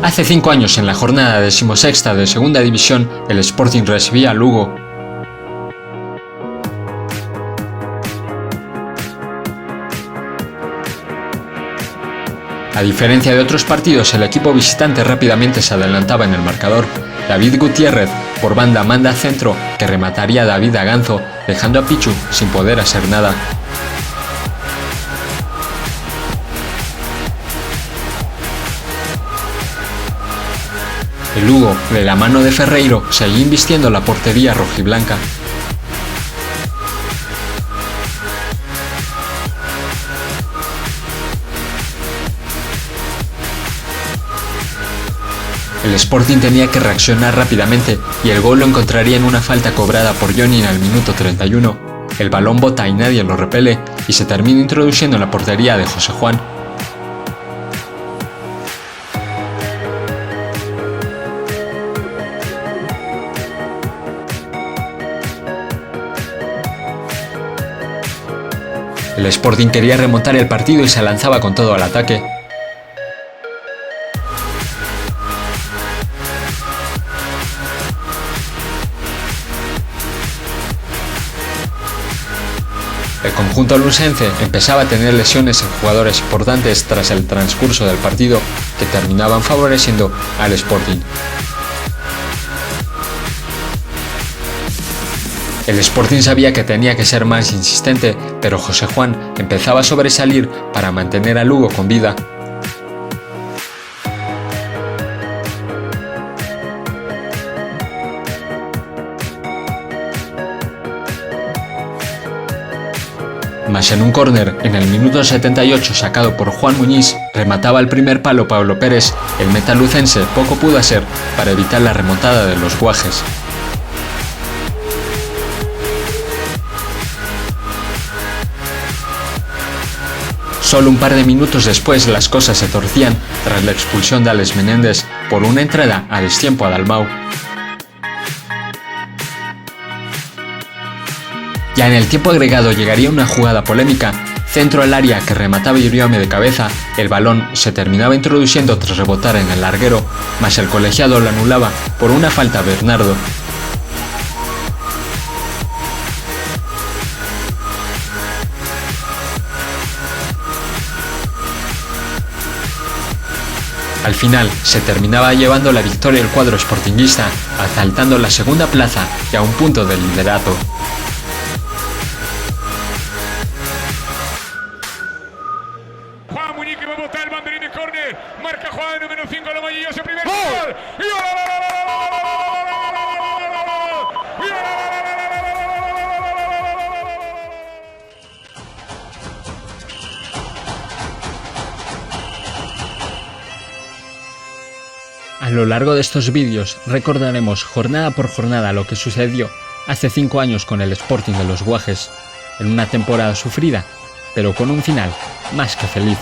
Hace 5 años, en la jornada 16ª de Segunda División, el Sporting recibía a Lugo. A diferencia de otros partidos, el equipo visitante rápidamente se adelantaba en el marcador. David Gutiérrez, por banda, manda centro, que remataría a David Aganzo, dejando a Pichu sin poder hacer nada. El Lugo, de la mano de Ferreiro, seguía invistiendo la portería rojiblanca. El Sporting tenía que reaccionar rápidamente y el gol lo encontraría en una falta cobrada por Jonin al minuto 31. El balón bota y nadie lo repele y se termina introduciendo en la portería de José Juan. El Sporting quería remontar el partido y se lanzaba con todo al ataque. El conjunto lucense empezaba a tener lesiones en jugadores importantes tras el transcurso del partido, que terminaban favoreciendo al Sporting. El Sporting sabía que tenía que ser más insistente, pero José Juan empezaba a sobresalir para mantener a Lugo con vida. Mas en un córner, en el minuto 78 sacado por Juan Muñiz, remataba el primer palo Pablo Pérez. El metalucense poco pudo hacer para evitar la remontada de los guajes. Solo un par de minutos después las cosas se torcían tras la expulsión de Alex Menéndez por una entrada a destiempo a Dalmau. Ya en el tiempo agregado llegaría una jugada polémica, centro al área que remataba Iriome de cabeza. El balón se terminaba introduciendo tras rebotar en el larguero, mas el colegiado lo anulaba por una falta a Bernardo. Al final, se terminaba llevando la victoria el cuadro sportinguista, asaltando la segunda plaza y a un punto del liderato. Juan Muñiz que va a botar el banderín de córner, marca Juan, número 5, lo Mayillo, su primer gol. A lo largo de estos vídeos recordaremos jornada por jornada lo que sucedió hace 5 años con el Sporting de los Guajes, en una temporada sufrida, pero con un final más que feliz.